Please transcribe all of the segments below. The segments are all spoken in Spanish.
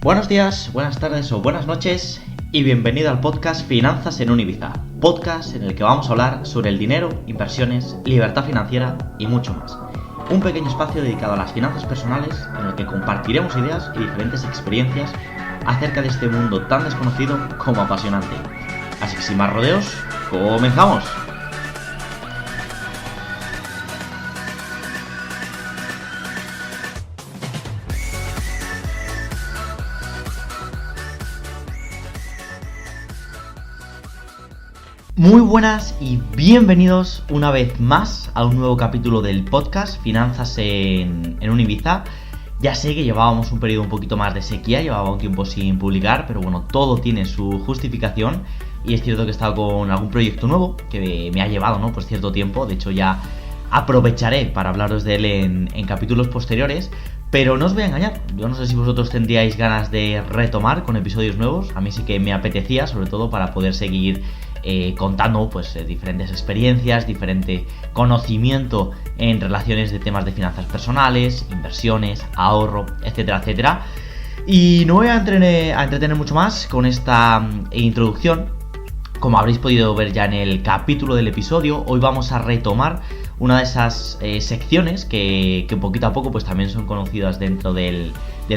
Buenos días, buenas tardes o buenas noches y bienvenido al podcast Finanzas en un Ibiza, podcast en el que vamos a hablar sobre el dinero, inversiones, libertad financiera y mucho más. Un pequeño espacio dedicado a las finanzas personales en el que compartiremos ideas y diferentes experiencias acerca de este mundo tan desconocido como apasionante. Así que sin más rodeos, ¡comenzamos! Muy buenas y bienvenidos una vez más a un nuevo capítulo del podcast Finanzas en un Ibiza. Ya sé que llevábamos un periodo un poquito más de sequía, llevaba un tiempo sin publicar, pero bueno, todo tiene su justificación y es cierto que he estado con algún proyecto nuevo que me ha llevado, ¿no? Pues cierto tiempo. De hecho ya aprovecharé para hablaros de él en capítulos posteriores, pero no os voy a engañar, yo no sé si vosotros tendríais ganas de retomar con episodios nuevos. A mí sí que me apetecía, sobre todo para poder seguir contando pues diferentes experiencias, diferente conocimiento en relaciones de temas de finanzas personales, inversiones, ahorro, etcétera, etcétera. Y no voy a entretener mucho más con esta introducción. Como habréis podido ver ya en el capítulo del episodio, hoy vamos a retomar una de esas secciones que poquito a poco pues también son conocidas dentro del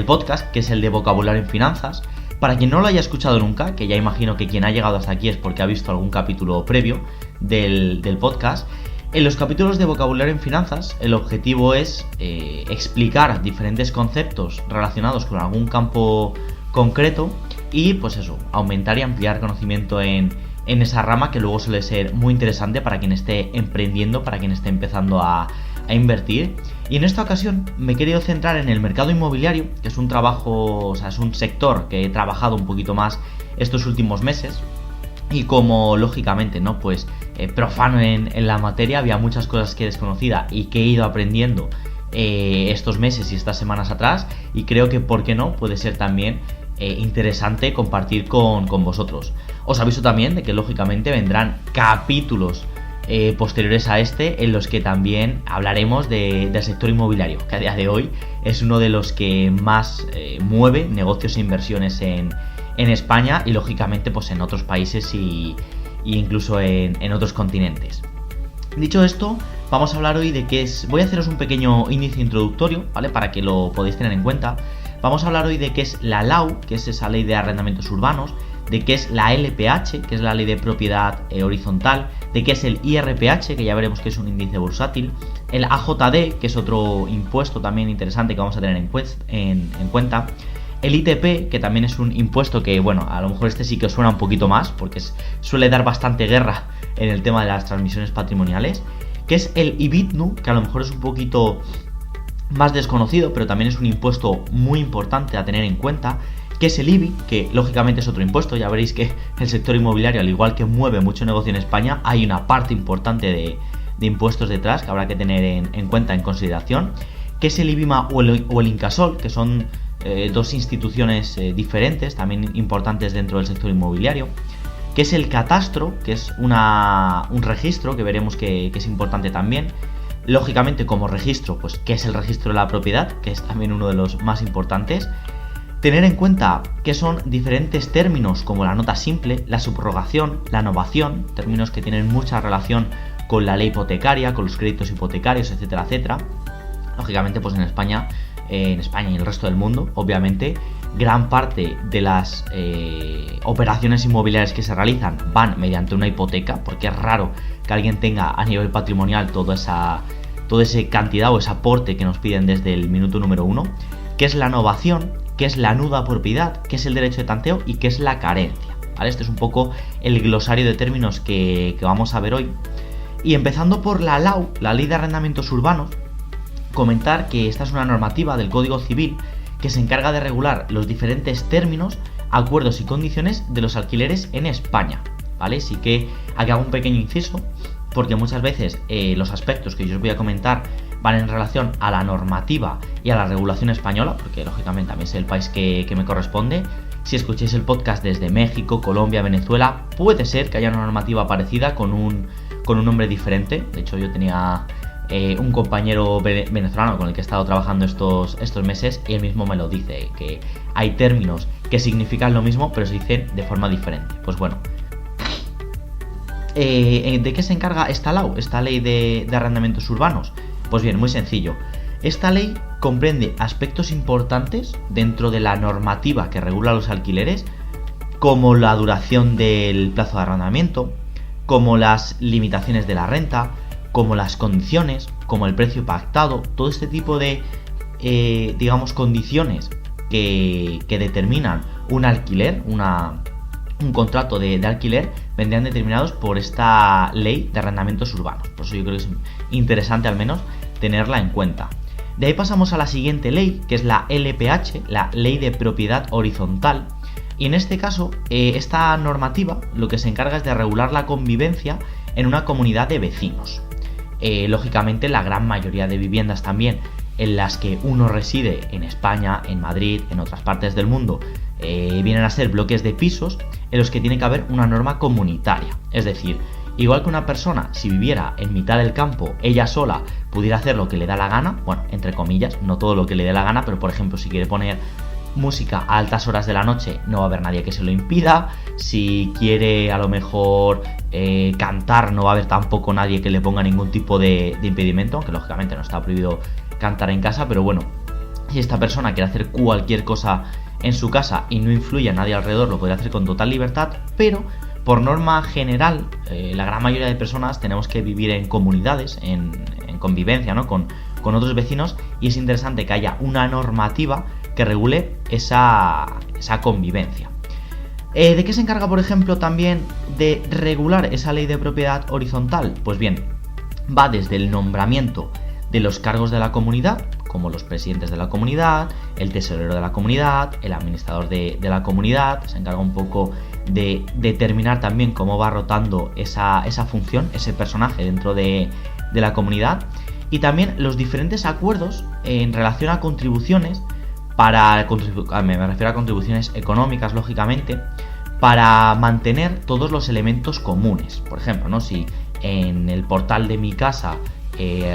podcast, que es el de vocabulario en finanzas. Para quien no lo haya escuchado nunca, que ya imagino que quien ha llegado hasta aquí es porque ha visto algún capítulo previo del podcast, en los capítulos de vocabulario en finanzas el objetivo es explicar diferentes conceptos relacionados con algún campo concreto y pues eso, aumentar y ampliar conocimiento en esa rama, que luego suele ser muy interesante para quien esté emprendiendo, para quien esté empezando a invertir. Y en esta ocasión me he querido centrar en el mercado inmobiliario, que es un trabajo, o sea, es un sector que he trabajado un poquito más estos últimos meses. Y como lógicamente, ¿no? Pues profano en la materia, había muchas cosas que desconocía y que he ido aprendiendo estos meses y estas semanas atrás. Y creo que, ¿por qué no? Puede ser también interesante compartir con vosotros. Os aviso también de que lógicamente vendrán capítulos posteriores a este, en los que también hablaremos del sector inmobiliario, que a día de hoy es uno de los que más mueve negocios e inversiones en España y lógicamente pues en otros países y incluso en otros continentes. Dicho esto, vamos a hablar hoy de qué es. Voy a haceros un pequeño inicio introductorio, ¿vale? Para que lo podáis tener en cuenta. Vamos a hablar hoy de qué es la LAU, que es esa ley de arrendamientos urbanos, de qué es la LPH, que es la ley de propiedad horizontal, de qué es el IRPH, que ya veremos que es un índice bursátil, el AJD, que es otro impuesto también interesante que vamos a tener en cuenta, el ITP, que también es un impuesto que, bueno, a lo mejor este sí que os suena un poquito más, porque suele dar bastante guerra en el tema de las transmisiones patrimoniales, que es el IBITNU, que a lo mejor es un poquito más desconocido, pero también es un impuesto muy importante a tener en cuenta, que es el IBI, que lógicamente es otro impuesto. Ya veréis que el sector inmobiliario, al igual que mueve mucho negocio en España, hay una parte importante de impuestos detrás que habrá que tener en cuenta, en consideración, que es el IBIMA o el Incasol, que son dos instituciones diferentes, también importantes dentro del sector inmobiliario, que es el catastro, que es un registro que veremos que es importante también. Lógicamente, como registro, pues ¿qué es el registro de la propiedad?, que es también uno de los más importantes. Tener en cuenta que son diferentes términos como la nota simple, la subrogación, la novación, términos que tienen mucha relación con la ley hipotecaria, con los créditos hipotecarios, etcétera, etcétera. Lógicamente, pues en España y en el resto del mundo, obviamente, gran parte de las operaciones inmobiliarias que se realizan van mediante una hipoteca, porque es raro que alguien tenga a nivel patrimonial toda esa cantidad o ese aporte que nos piden desde el minuto número 1, que es la novación, que es la nuda propiedad, que es el derecho de tanteo y que es la carencia, ¿vale? Este es un poco el glosario de términos que vamos a ver hoy. Y empezando por la LAU, la Ley de Arrendamientos Urbanos, comentar que esta es una normativa del Código Civil que se encarga de regular los diferentes términos, acuerdos y condiciones de los alquileres en España, ¿vale? Así que aquí hago un pequeño inciso, porque muchas veces los aspectos que yo os voy a comentar van en relación a la normativa y a la regulación española, porque lógicamente a mí es el país que me corresponde. Si escucháis el podcast desde México, Colombia, Venezuela, puede ser que haya una normativa parecida con un nombre diferente. De hecho, yo tenía un compañero venezolano con el que he estado trabajando estos meses, y él mismo me lo dice, que hay términos que significan lo mismo pero se dicen de forma diferente. Pues bueno, ¿de qué se encarga esta ley de arrendamientos urbanos? Pues bien, muy sencillo. Esta ley comprende aspectos importantes dentro de la normativa que regula los alquileres, como la duración del plazo de arrendamiento, como las limitaciones de la renta, como las condiciones, como el precio pactado. Todo este tipo de, condiciones que determinan un alquiler, un contrato de alquiler, vendrían determinados por esta ley de arrendamientos urbanos. Por eso yo creo que es interesante al menos tenerla en cuenta. De ahí pasamos a la siguiente ley, que es la LPH, la Ley de Propiedad Horizontal. Y en este caso, esta normativa lo que se encarga es de regular la convivencia en una comunidad de vecinos. Lógicamente, la gran mayoría de viviendas también en las que uno reside en España, en Madrid, en otras partes del mundo, vienen a ser bloques de pisos en los que tiene que haber una norma comunitaria. Es decir, igual que una persona, si viviera en mitad del campo, ella sola pudiera hacer lo que le da la gana, bueno, entre comillas, no todo lo que le dé la gana, pero por ejemplo, si quiere poner música a altas horas de la noche, no va a haber nadie que se lo impida. Si quiere a lo mejor cantar, no va a haber tampoco nadie que le ponga ningún tipo de impedimento, aunque lógicamente no está prohibido cantar en casa, pero bueno, si esta persona quiere hacer cualquier cosa en su casa y no influye a nadie alrededor, lo podría hacer con total libertad. Pero por norma general, la gran mayoría de personas tenemos que vivir en comunidades, en convivencia, ¿no? con otros vecinos, y es interesante que haya una normativa que regule esa convivencia. ¿De qué se encarga, por ejemplo, también de regular esa ley de propiedad horizontal? Pues bien, va desde el nombramiento de los cargos de la comunidad, como los presidentes de la comunidad, el tesorero de la comunidad, el administrador de la comunidad. Se encarga un poco de determinar también cómo va rotando esa función, ese personaje dentro de la comunidad, y también los diferentes acuerdos en relación a contribuciones, me refiero a contribuciones económicas, lógicamente, para mantener todos los elementos comunes. Por ejemplo, ¿no? Si en el portal de mi casa,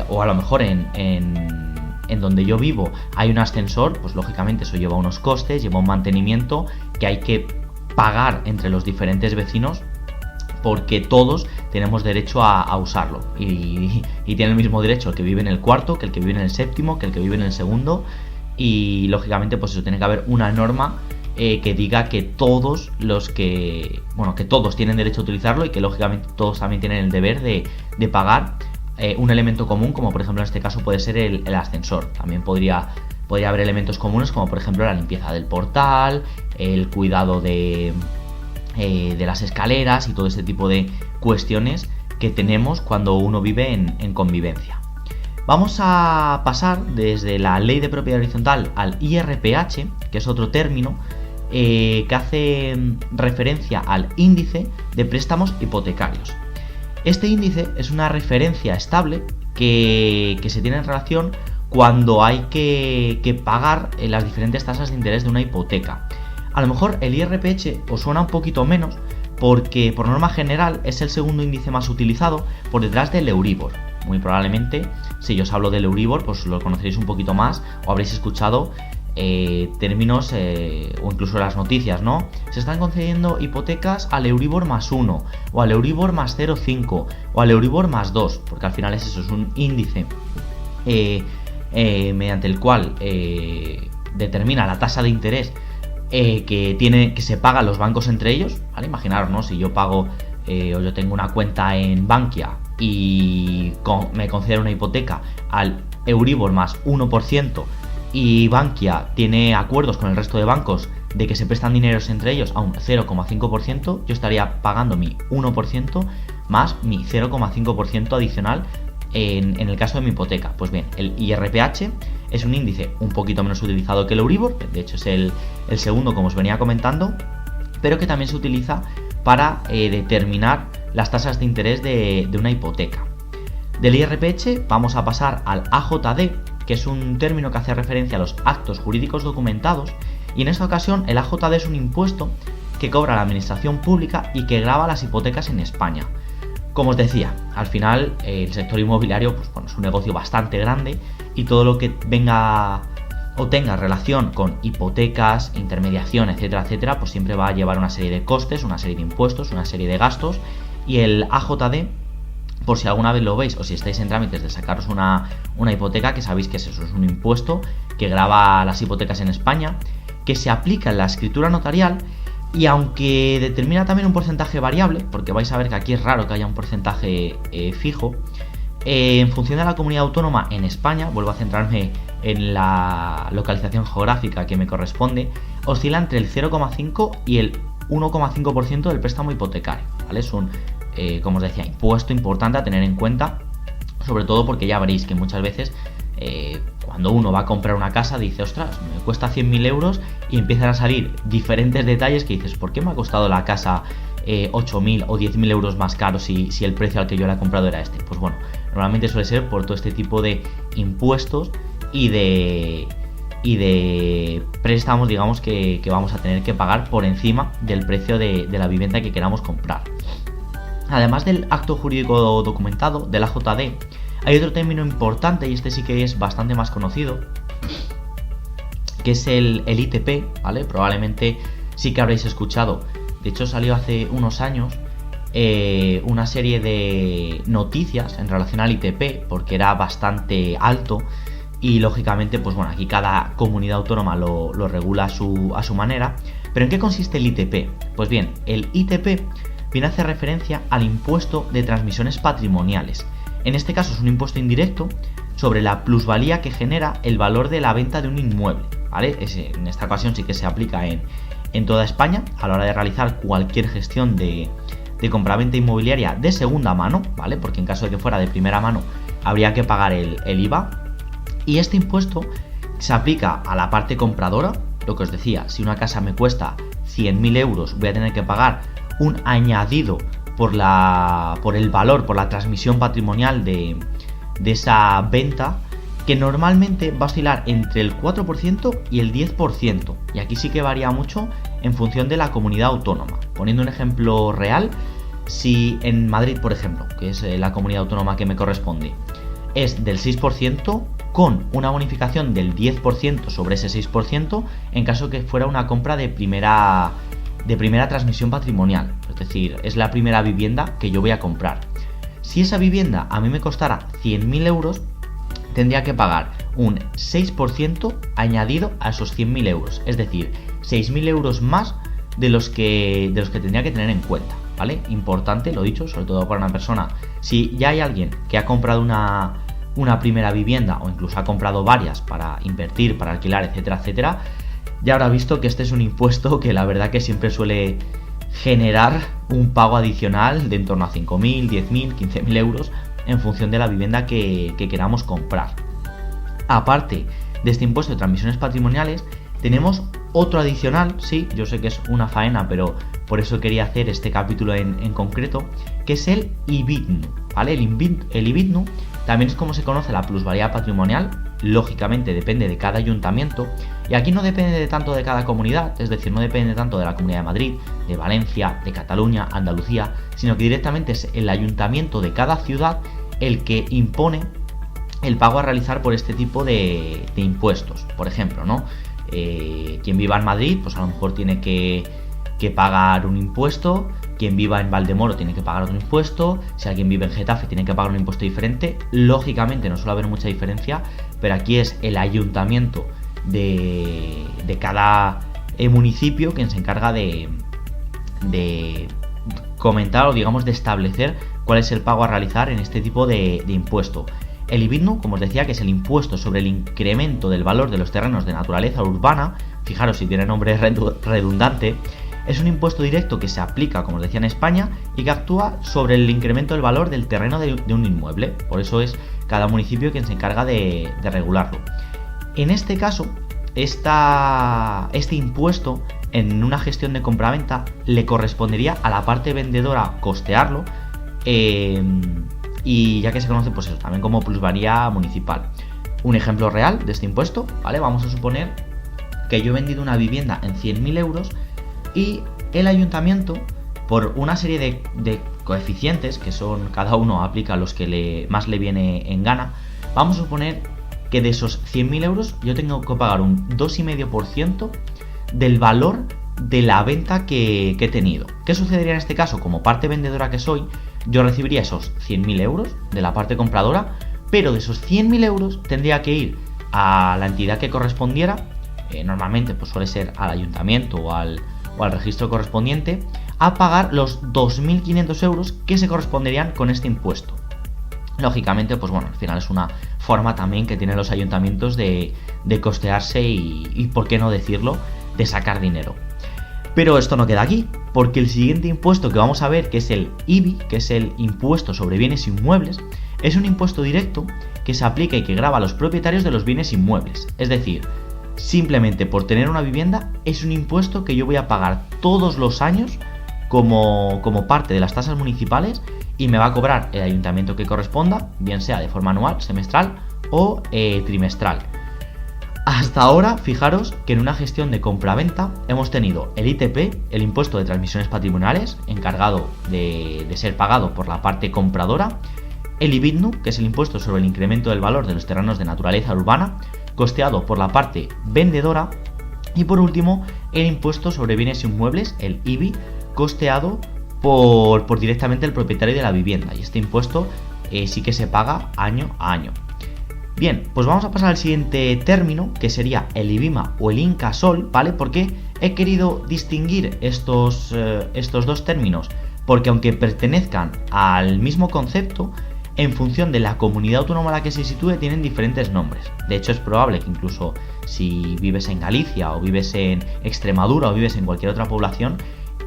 o a lo mejor en donde yo vivo, hay un ascensor, pues lógicamente eso lleva unos costes, lleva un mantenimiento que hay que pagar entre los diferentes vecinos, porque todos tenemos derecho a usarlo, y tiene el mismo derecho el que vive en el cuarto, que el que vive en el séptimo, que el que vive en el segundo. Y lógicamente pues eso, tiene que haber una norma que diga que todos que todos tienen derecho a utilizarlo, y que lógicamente todos también tienen el deber de pagar un elemento común, como por ejemplo en este caso puede ser el ascensor. También podría haber elementos comunes, como por ejemplo la limpieza del portal, el cuidado de las escaleras y todo ese tipo de cuestiones que tenemos cuando uno vive en convivencia. Vamos a pasar desde la Ley de Propiedad Horizontal al IRPH, que es otro término que hace referencia al índice de préstamos hipotecarios. Este índice es una referencia estable que se tiene en relación cuando hay que pagar las diferentes tasas de interés de una hipoteca. A lo mejor el IRPH os suena un poquito menos, porque por norma general es el segundo índice más utilizado, por detrás del Euribor. Muy probablemente, si yo os hablo del Euribor, pues lo conoceréis un poquito más, o habréis escuchado términos o incluso las noticias, ¿no? Se están concediendo hipotecas al Euribor más 1, o al Euribor más 0,5, o al Euribor más 2, porque al final es un índice mediante el cual determina la tasa de interés que se pagan los bancos entre ellos, ¿vale? Imaginaros, ¿no? Si yo pago o yo tengo una cuenta en Bankia y me conceden una hipoteca al Euribor más 1%, y Bankia tiene acuerdos con el resto de bancos de que se prestan dineros entre ellos a un 0,5%, yo estaría pagando mi 1% más mi 0,5% adicional en el caso de mi hipoteca. Pues bien, el IRPH es un índice un poquito menos utilizado que el Euribor, que de hecho es el segundo, como os venía comentando, pero que también se utiliza para determinar las tasas de interés de una hipoteca. Del IRPH vamos a pasar al AJD, que es un término que hace referencia a los actos jurídicos documentados, y en esta ocasión el AJD es un impuesto que cobra la administración pública y que grava las hipotecas en España. Como os decía, al final el sector inmobiliario pues, bueno, es un negocio bastante grande y todo lo que venga o tenga relación con hipotecas, intermediación, etcétera, etcétera, pues siempre va a llevar una serie de costes, una serie de impuestos, una serie de gastos. Y el AJD, por si alguna vez lo veis o si estáis en trámites de sacaros una hipoteca, que sabéis que es eso, es un impuesto que grava las hipotecas en España, que se aplica en la escritura notarial y aunque determina también un porcentaje variable, porque vais a ver que aquí es raro que haya un porcentaje fijo, en función de la comunidad autónoma en España, vuelvo a centrarme en la localización geográfica que me corresponde, oscila entre el 0,5 y el 1,5% del préstamo hipotecario, ¿vale? Es un, como os decía, impuesto importante a tener en cuenta, sobre todo porque ya veréis que muchas veces cuando uno va a comprar una casa dice, ostras, me cuesta 100.000 euros y empiezan a salir diferentes detalles que dices, ¿por qué me ha costado la casa 8.000 o 10.000 euros más caro si el precio al que yo la he comprado era este? Pues bueno, normalmente suele ser por todo este tipo de impuestos y de préstamos, digamos, que vamos a tener que pagar por encima del precio de la vivienda que queramos comprar. Además del acto jurídico documentado, del AJD, hay otro término importante, y este sí que es bastante más conocido, que es el ITP, ¿vale? Probablemente sí que habréis escuchado. De hecho, salió hace unos años una serie de noticias en relación al ITP, porque era bastante alto y lógicamente, pues bueno, aquí cada comunidad autónoma lo regula a su manera. ¿Pero en qué consiste el ITP? Pues bien, el ITP viene a hacer referencia al impuesto de transmisiones patrimoniales. En este caso es un impuesto indirecto sobre la plusvalía que genera el valor de la venta de un inmueble, ¿vale? En esta ocasión sí que se aplica en toda España a la hora de realizar cualquier gestión de compraventa inmobiliaria de segunda mano, ¿vale? Porque en caso de que fuera de primera mano habría que pagar el IVA. Y este impuesto se aplica a la parte compradora, lo que os decía, si una casa me cuesta 100.000 euros voy a tener que pagar un añadido por el valor, por la transmisión patrimonial de esa venta, que normalmente va a oscilar entre el 4% y el 10%, y aquí sí que varía mucho en función de la comunidad autónoma. Poniendo un ejemplo real, si en Madrid, por ejemplo, que es la comunidad autónoma que me corresponde, es del 6%, con una bonificación del 10% sobre ese 6%, en caso que fuera una compra de primera transmisión patrimonial, es decir, es la primera vivienda que yo voy a comprar. Si esa vivienda a mí me costara 100.000 euros, tendría que pagar un 6% añadido a esos 100.000 euros, es decir, 6.000 euros más de los que tendría que tener en cuenta, ¿vale? Importante, lo dicho, sobre todo para una persona. Si ya hay alguien que ha comprado una primera vivienda o incluso ha comprado varias para invertir, para alquilar, etcétera, etcétera, ya habrá visto que este es un impuesto que la verdad que siempre suele generar un pago adicional de en torno a 5.000, 10.000, 15.000 euros en función de la vivienda que queramos comprar. Aparte de este impuesto de transmisiones patrimoniales, tenemos otro adicional, sí, yo sé que es una faena, pero por eso quería hacer este capítulo en concreto, que es el IBITNU, ¿vale? El IBITNU también es como se conoce la plusvalía patrimonial, lógicamente depende de cada ayuntamiento, y aquí no depende tanto de cada comunidad, es decir, no depende tanto de la Comunidad de Madrid, de Valencia, de Cataluña, Andalucía, sino que directamente es el ayuntamiento de cada ciudad el que impone el pago a realizar por este tipo de impuestos. Por ejemplo, ¿no? Quien viva en Madrid, pues a lo mejor tiene que pagar un impuesto. Quien viva en Valdemoro tiene que pagar otro impuesto. Si alguien vive en Getafe tiene que pagar un impuesto diferente. Lógicamente no suele haber mucha diferencia, pero aquí es el ayuntamiento de cada municipio quien se encarga de comentar o digamos de establecer cuál es el pago a realizar en este tipo de impuesto. El IBITNU, como os decía, que es el impuesto sobre el incremento del valor de los terrenos de naturaleza urbana, fijaros si tiene nombre redundante, es un impuesto directo que se aplica, como os decía, en España y que actúa sobre el incremento del valor del terreno de un inmueble. Por eso es cada municipio quien se encarga de regularlo. En este caso, este impuesto en una gestión de compraventa le correspondería a la parte vendedora costearlo, y ya que se conoce pues eso, también como plusvalía municipal. Un ejemplo real de este impuesto, ¿vale? Vamos a suponer que yo he vendido una vivienda en 100.000 euros y el ayuntamiento, por una serie de coeficientes, que son cada uno aplica los que más le viene en gana. Vamos a suponer que de esos 100.000 euros yo tengo que pagar un 2,5% del valor de la venta que he tenido. ¿Qué sucedería en este caso? Como parte vendedora que soy, yo recibiría esos 100.000 euros de la parte compradora, pero de esos 100.000 euros tendría que ir a la entidad que correspondiera, normalmente pues suele ser al ayuntamiento o al registro correspondiente, a pagar los 2.500 euros que se corresponderían con este impuesto. Lógicamente, pues bueno, al final es una forma también que tienen los ayuntamientos de costearse y, por qué no decirlo, de sacar dinero. Pero esto no queda aquí, porque el siguiente impuesto que vamos a ver, que es el IBI, que es el impuesto sobre bienes inmuebles, es un impuesto directo que se aplica y que grava a los propietarios de los bienes inmuebles. Es decir, simplemente por tener una vivienda es un impuesto que yo voy a pagar todos los años como parte de las tasas municipales y me va a cobrar el ayuntamiento que corresponda, bien sea de forma anual, semestral o trimestral. Hasta ahora, fijaros que en una gestión de compra-venta hemos tenido el ITP, el impuesto de transmisiones patrimoniales, encargado de ser pagado por la parte compradora, el IBITNU, que es el impuesto sobre el incremento del valor de los terrenos de naturaleza urbana, costeado por la parte vendedora, y por último, el impuesto sobre bienes inmuebles, el IBI, costeado por directamente el propietario de la vivienda, y este impuesto sí que se paga año a año. Bien, pues vamos a pasar al siguiente término, que sería el IBIMA o el Incasol, ¿vale? ¿Por qué he querido distinguir estos dos términos? Porque aunque pertenezcan al mismo concepto, en función de la comunidad autónoma a la que se sitúe, tienen diferentes nombres. De hecho, es probable que incluso si vives en Galicia o vives en Extremadura o vives en cualquier otra población,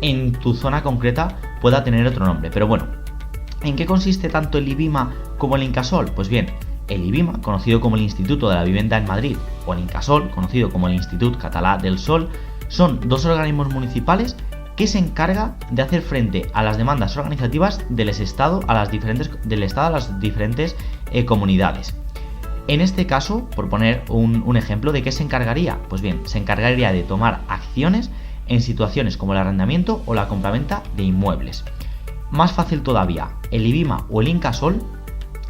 en tu zona concreta pueda tener otro nombre. Pero bueno, ¿en qué consiste tanto el IBIMA como el Incasol? Pues bien, el IBIMA, conocido como el Instituto de la Vivienda en Madrid, o el Incasol, conocido como el Institut Català del Sol, son dos organismos municipales que se encarga de hacer frente a las demandas organizativas del Estado a las diferentes comunidades. En este caso, por poner un ejemplo, ¿de qué se encargaría? Pues bien, se encargaría de tomar acciones en situaciones como el arrendamiento o la compraventa de inmuebles. Más fácil todavía, el IBIMA o el Incasol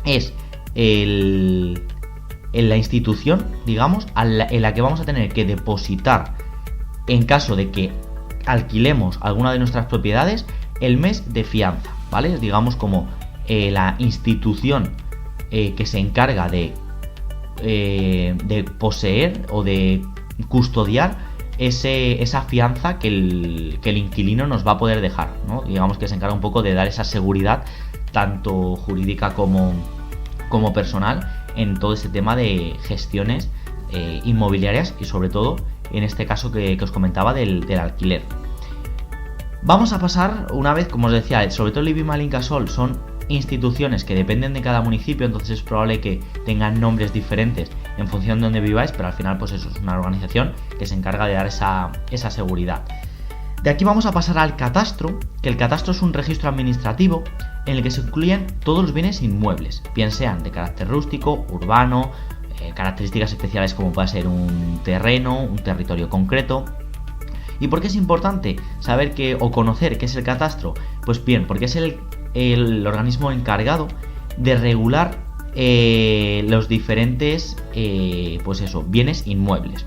es la institución, digamos, en la que vamos a tener que depositar, en caso de que alquilemos alguna de nuestras propiedades, el mes de fianza, ¿vale? Es, digamos, como la institución que se encarga de poseer o de custodiar esa fianza que el inquilino nos va a poder dejar, ¿no? Digamos que se encarga un poco de dar esa seguridad, tanto jurídica como personal, en todo ese tema de gestiones inmobiliarias y sobre todo en este caso que os comentaba del alquiler. Vamos a pasar, una vez, como os decía, sobre todo el IBIMA y el Incasol son instituciones que dependen de cada municipio, entonces es probable que tengan nombres diferentes en función de donde viváis, pero al final pues eso es una organización que se encarga de dar esa seguridad. De aquí vamos a pasar al catastro, que el catastro es un registro administrativo en el que se incluyen todos los bienes inmuebles, bien sean de carácter rústico, urbano, características especiales como puede ser un terreno, un territorio concreto. ¿Y por qué es importante saber o conocer qué es el catastro? Pues bien, porque es el organismo encargado de regular los diferentes bienes inmuebles.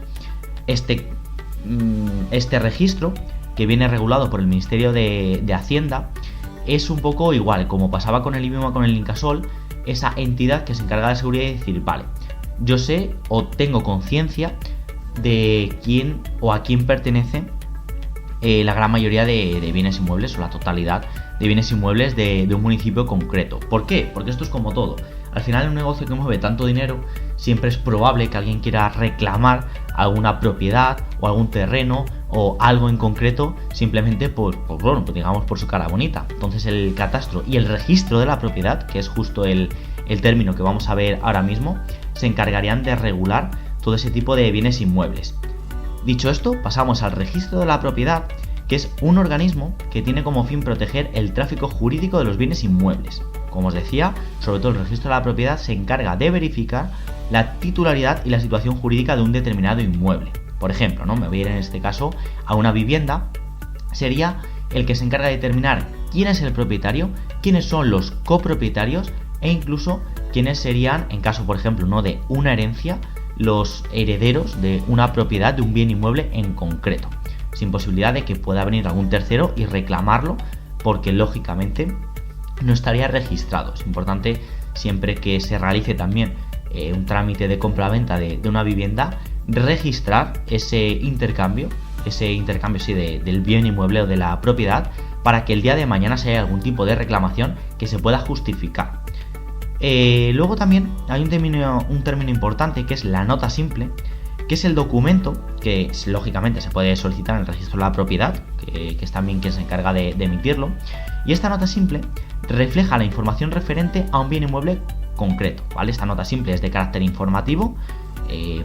Este registro, que viene regulado por el Ministerio de Hacienda, es un poco igual, como pasaba con el IBIMA o con el Incasol, esa entidad que se encarga de seguridad y decir, vale, yo sé o tengo conciencia de quién o a quién pertenece la gran mayoría de bienes inmuebles o la totalidad de bienes inmuebles de un municipio concreto. ¿Por qué? Porque esto es como todo. Al final, en un negocio que mueve tanto dinero, siempre es probable que alguien quiera reclamar alguna propiedad o algún terreno o algo en concreto simplemente por su cara bonita. Entonces el catastro y el registro de la propiedad, que es justo el término que vamos a ver ahora mismo, se encargarían de regular todo ese tipo de bienes inmuebles. Dicho esto, pasamos al registro de la propiedad, que es un organismo que tiene como fin proteger el tráfico jurídico de los bienes inmuebles. Como os decía, sobre todo el registro de la propiedad se encarga de verificar la titularidad y la situación jurídica de un determinado inmueble. Por ejemplo, me voy a ir en este caso a una vivienda, sería el que se encarga de determinar quién es el propietario, quiénes son los copropietarios e incluso quiénes serían, en caso por ejemplo no de una herencia, los herederos de una propiedad, de un bien inmueble en concreto, sin posibilidad de que pueda venir algún tercero y reclamarlo, porque lógicamente no estaría registrado. Es importante siempre que se realice también un trámite de compra-venta de una vivienda, registrar ese intercambio sí, del bien inmueble o de la propiedad, para que el día de mañana, si hay algún tipo de reclamación, que se pueda justificar. Luego también hay un término importante, que es la nota simple, que es el documento que lógicamente se puede solicitar en el registro de la propiedad, que es también quien se encarga de emitirlo, y esta nota simple refleja la información referente a un bien inmueble concreto, ¿vale? Esta nota simple es de carácter informativo,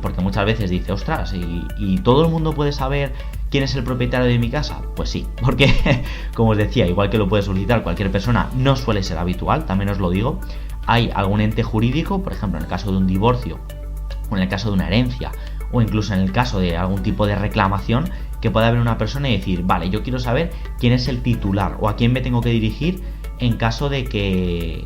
porque muchas veces dice, ostras, ¿y todo el mundo puede saber quién es el propietario de mi casa? Pues sí, porque como os decía, igual que lo puede solicitar cualquier persona, no suele ser habitual, también os lo digo. Hay algún ente jurídico, por ejemplo en el caso de un divorcio, o en el caso de una herencia, o incluso en el caso de algún tipo de reclamación, que pueda haber una persona y decir, vale, yo quiero saber quién es el titular o a quién me tengo que dirigir en caso de que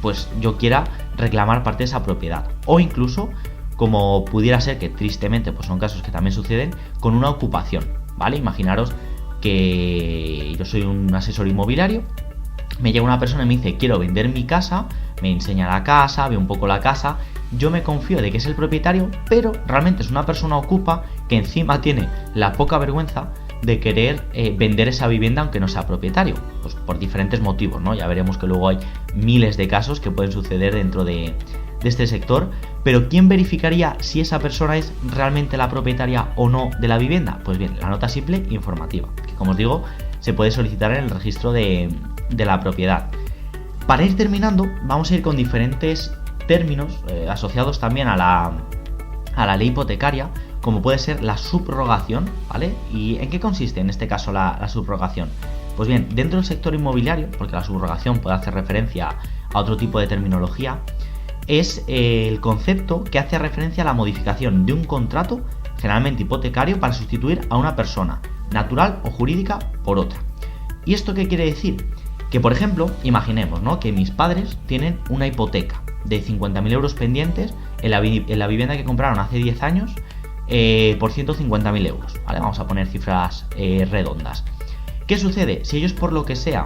pues yo quiera reclamar parte de esa propiedad, o incluso como pudiera ser, que tristemente pues son casos que también suceden, con una ocupación, ¿vale? Imaginaros que yo soy un asesor inmobiliario, me llega una persona y me dice, quiero vender mi casa, me enseña la casa, ve un poco la casa, yo me confío de que es el propietario, pero realmente es una persona ocupa que encima tiene la poca vergüenza de querer vender esa vivienda aunque no sea propietario, pues por diferentes motivos, ¿no? Ya veremos que luego hay miles de casos que pueden suceder dentro de este sector, pero ¿quién verificaría si esa persona es realmente la propietaria o no de la vivienda? Pues bien, la nota simple informativa, que como os digo, se puede solicitar en el registro de la propiedad. Para ir terminando, vamos a ir con diferentes términos asociados también a la ley hipotecaria, como puede ser la subrogación, ¿vale? ¿Y en qué consiste en este caso la subrogación? Pues bien, dentro del sector inmobiliario, porque la subrogación puede hacer referencia a otro tipo de terminología, es el concepto que hace referencia a la modificación de un contrato, generalmente hipotecario, para sustituir a una persona, natural o jurídica, por otra. ¿Y esto qué quiere decir? Que, por ejemplo, imaginemos, ¿no?, que mis padres tienen una hipoteca de 50.000 euros pendientes en la vivienda que compraron hace 10 años por 150.000 euros, ¿vale? Vamos a poner cifras redondas. ¿Qué sucede? Si ellos por lo que sea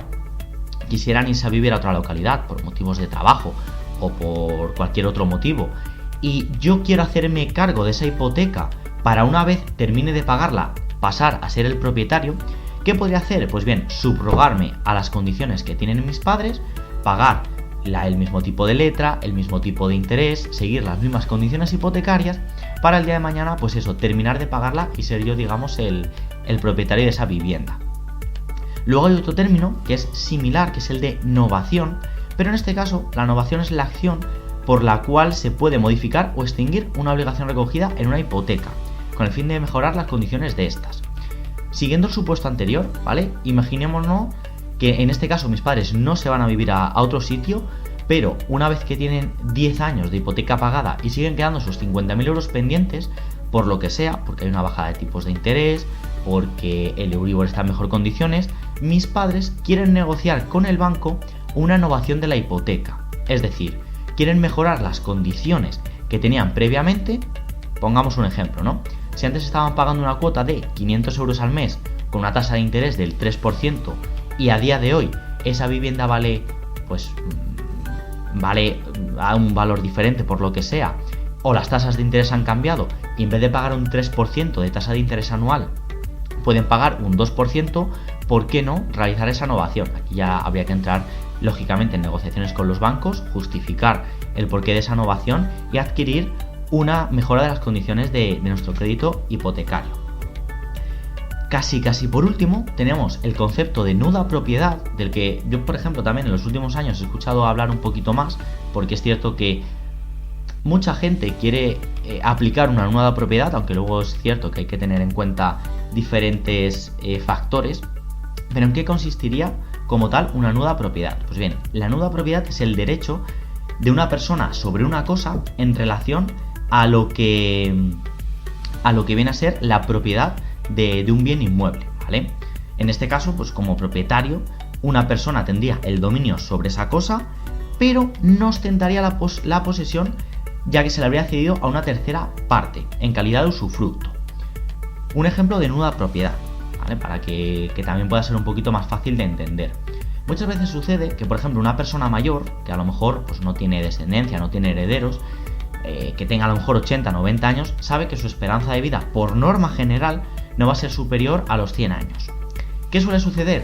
quisieran irse a vivir a otra localidad por motivos de trabajo o por cualquier otro motivo, y yo quiero hacerme cargo de esa hipoteca para, una vez termine de pagarla, pasar a ser el propietario, ¿qué podría hacer? Pues bien, subrogarme a las condiciones que tienen mis padres, pagar el mismo tipo de letra, el mismo tipo de interés, seguir las mismas condiciones hipotecarias, para el día de mañana, pues eso, terminar de pagarla y ser yo, digamos, el propietario de esa vivienda. Luego hay otro término que es similar, que es el de novación, pero en este caso la novación es la acción por la cual se puede modificar o extinguir una obligación recogida en una hipoteca, con el fin de mejorar las condiciones de estas. Siguiendo el supuesto anterior, ¿vale? Imaginémonos que en este caso mis padres no se van a vivir a otro sitio, pero una vez que tienen 10 años de hipoteca pagada y siguen quedando sus 50.000 euros pendientes, por lo que sea, porque hay una bajada de tipos de interés, porque el Euribor está en mejor condiciones, mis padres quieren negociar con el banco una novación de la hipoteca. Es decir, quieren mejorar las condiciones que tenían previamente. Pongamos un ejemplo, ¿no? Si antes estaban pagando una cuota de 500 euros al mes con una tasa de interés del 3% y a día de hoy esa vivienda vale a un valor diferente por lo que sea, o las tasas de interés han cambiado y en vez de pagar un 3% de tasa de interés anual pueden pagar un 2%, ¿por qué no realizar esa novación? Aquí ya habría que entrar lógicamente en negociaciones con los bancos, justificar el porqué de esa novación y adquirir una mejora de las condiciones de nuestro crédito hipotecario. Casi por último tenemos el concepto de nuda propiedad, del que yo, por ejemplo, también en los últimos años he escuchado hablar un poquito más, porque es cierto que mucha gente quiere aplicar una nuda propiedad, aunque luego es cierto que hay que tener en cuenta diferentes factores. Pero ¿en qué consistiría como tal una nuda propiedad? Pues bien, la nuda propiedad es el derecho de una persona sobre una cosa en relación a lo que viene a ser la propiedad de un bien inmueble, ¿vale? En este caso, pues como propietario, una persona tendría el dominio sobre esa cosa, pero no ostentaría la posesión, ya que se le habría cedido a una tercera parte, en calidad de usufructo. Un ejemplo de nuda propiedad, ¿vale? Para que también pueda ser un poquito más fácil de entender. Muchas veces sucede que, por ejemplo, una persona mayor, que a lo mejor pues, no tiene descendencia, no tiene herederos, que tenga a lo mejor 80, 90 años, sabe que su esperanza de vida, por norma general, no va a ser superior a los 100 años. ¿Qué suele suceder?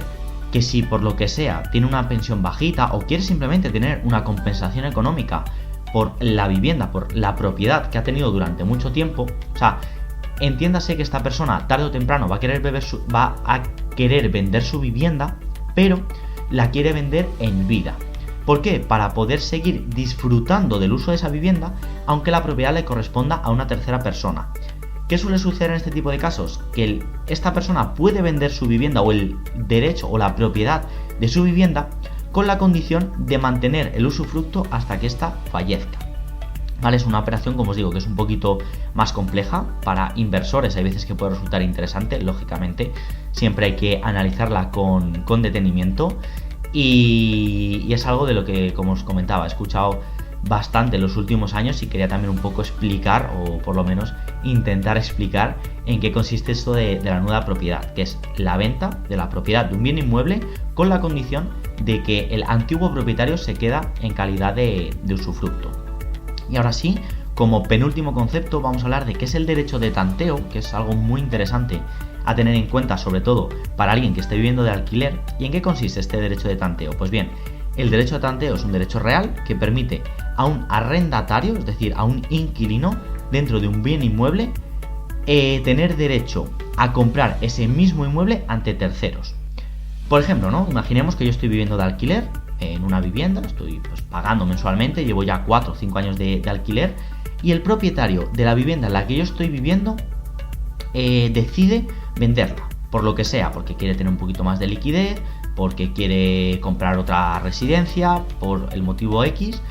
Que si por lo que sea tiene una pensión bajita o quiere simplemente tener una compensación económica por la vivienda, por la propiedad que ha tenido durante mucho tiempo, o sea, entiéndase que esta persona tarde o temprano va a querer vender su vivienda, pero la quiere vender en vida. ¿Por qué? Para poder seguir disfrutando del uso de esa vivienda, aunque la propiedad le corresponda a una tercera persona. ¿Qué suele suceder en este tipo de casos? Que esta persona puede vender su vivienda o el derecho o la propiedad de su vivienda con la condición de mantener el usufructo hasta que ésta fallezca. ¿Vale? Es una operación, como os digo, que es un poquito más compleja para inversores. Hay veces que puede resultar interesante, lógicamente. Siempre hay que analizarla con detenimiento. Y es algo de lo que, como os comentaba, he escuchado bastante en los últimos años y quería también un poco explicar, o por lo menos intentar explicar, en qué consiste esto de la nuda propiedad, que es la venta de la propiedad de un bien inmueble con la condición de que el antiguo propietario se queda en calidad de usufructo. Y ahora sí, como penúltimo concepto, vamos a hablar de qué es el derecho de tanteo, que es algo muy interesante a tener en cuenta, sobre todo para alguien que esté viviendo de alquiler. ¿Y en qué consiste este derecho de tanteo? Pues bien, el derecho de tanteo es un derecho real que permite a un arrendatario, es decir, a un inquilino dentro de un bien inmueble, tener derecho a comprar ese mismo inmueble ante terceros. Por ejemplo, ¿no? Imaginemos que yo estoy viviendo de alquiler en una vivienda, estoy pues, pagando mensualmente, llevo ya 4 o 5 años de alquiler, y el propietario de la vivienda en la que yo estoy viviendo decide venderla, por lo que sea, porque quiere tener un poquito más de liquidez, porque quiere comprar otra residencia, por el motivo X.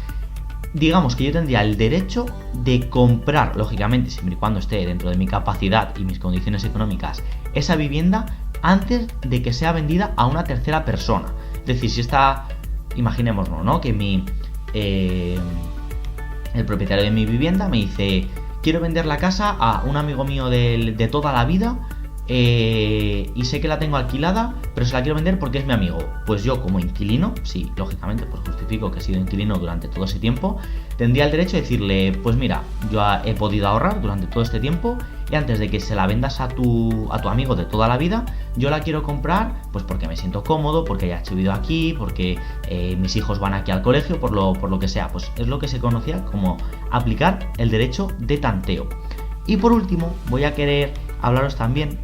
Digamos que yo tendría el derecho de comprar, lógicamente, siempre y cuando esté dentro de mi capacidad y mis condiciones económicas, esa vivienda antes de que sea vendida a una tercera persona. Es decir, si está, imaginémonos, ¿no? Que el propietario de mi vivienda me dice: quiero vender la casa a un amigo mío de toda la vida, y sé que la tengo alquilada, pero se la quiero vender porque es mi amigo. Pues yo, como inquilino, sí, lógicamente, pues justifico que he sido inquilino durante todo ese tiempo, tendría el derecho de decirle: pues mira, yo he podido ahorrar durante todo este tiempo, y antes de que se la vendas a tu amigo de toda la vida, yo la quiero comprar pues porque me siento cómodo, porque ya he vivido aquí, porque mis hijos van aquí al colegio, por lo que sea. Pues es lo que se conocía como aplicar el derecho de tanteo. Y por último, voy a querer hablaros también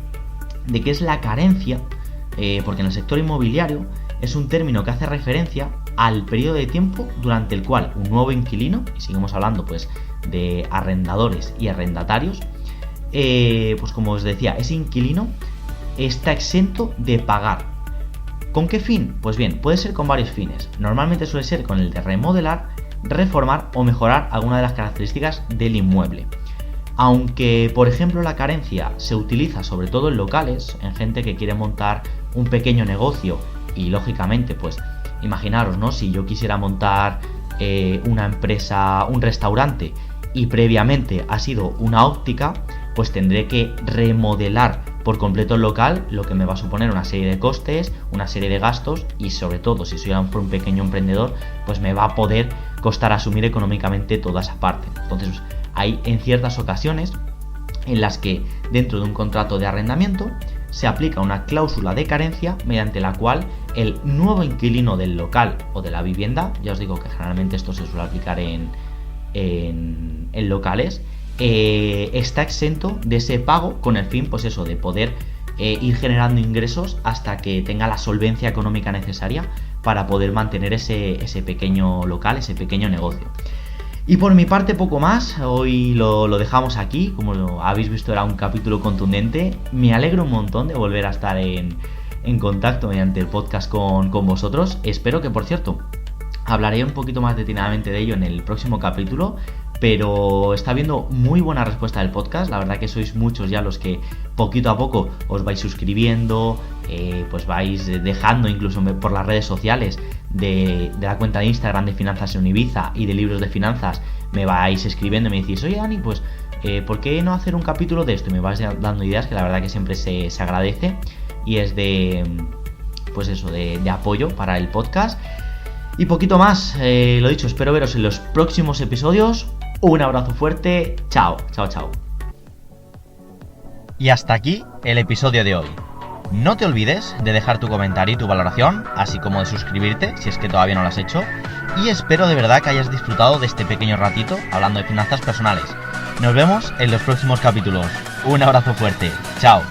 de qué es la carencia, porque en el sector inmobiliario es un término que hace referencia al periodo de tiempo durante el cual un nuevo inquilino, y seguimos hablando pues de arrendadores y arrendatarios, pues como os decía, ese inquilino está exento de pagar. ¿Con qué fin? Pues bien, puede ser con varios fines. Normalmente suele ser con el de remodelar, reformar o mejorar alguna de las características del inmueble. Aunque, por ejemplo, la carencia se utiliza sobre todo en locales, en gente que quiere montar un pequeño negocio y, lógicamente, pues imaginaros, ¿no? Si yo quisiera montar una empresa, un restaurante, y previamente ha sido una óptica, pues tendré que remodelar por completo el local, lo que me va a suponer una serie de costes, una serie de gastos, y sobre todo, si soy a lo mejor un pequeño emprendedor, pues me va a poder costar asumir económicamente toda esa parte. Entonces, hay en ciertas ocasiones en las que dentro de un contrato de arrendamiento se aplica una cláusula de carencia mediante la cual el nuevo inquilino del local o de la vivienda, ya os digo que generalmente esto se suele aplicar en locales, está exento de ese pago con el fin, pues eso, de poder ir generando ingresos hasta que tenga la solvencia económica necesaria para poder mantener ese pequeño local, ese pequeño negocio. Y por mi parte poco más, hoy lo dejamos aquí. Como lo habéis visto, era un capítulo contundente. Me alegro un montón de volver a estar en contacto mediante el podcast con vosotros. Espero que, por cierto, hablaré un poquito más detenidamente de ello en el próximo capítulo, pero está habiendo muy buena respuesta del podcast. La verdad que sois muchos ya los que poquito a poco os vais suscribiendo, pues vais dejando incluso por las redes sociales de la cuenta de Instagram de Finanzas en Ibiza y de Libros de Finanzas, me vais escribiendo y me decís, oye Dani, pues ¿por qué no hacer un capítulo de esto? Y me vais dando ideas que la verdad que siempre se agradece y es de, pues eso, de apoyo para el podcast. Y poquito más, lo dicho, espero veros en los próximos episodios. Un abrazo fuerte, chao, chao, chao. Y hasta aquí el episodio de hoy. No te olvides de dejar tu comentario y tu valoración, así como de suscribirte si es que todavía no lo has hecho. Y espero de verdad que hayas disfrutado de este pequeño ratito hablando de finanzas personales. Nos vemos en los próximos capítulos. Un abrazo fuerte, chao.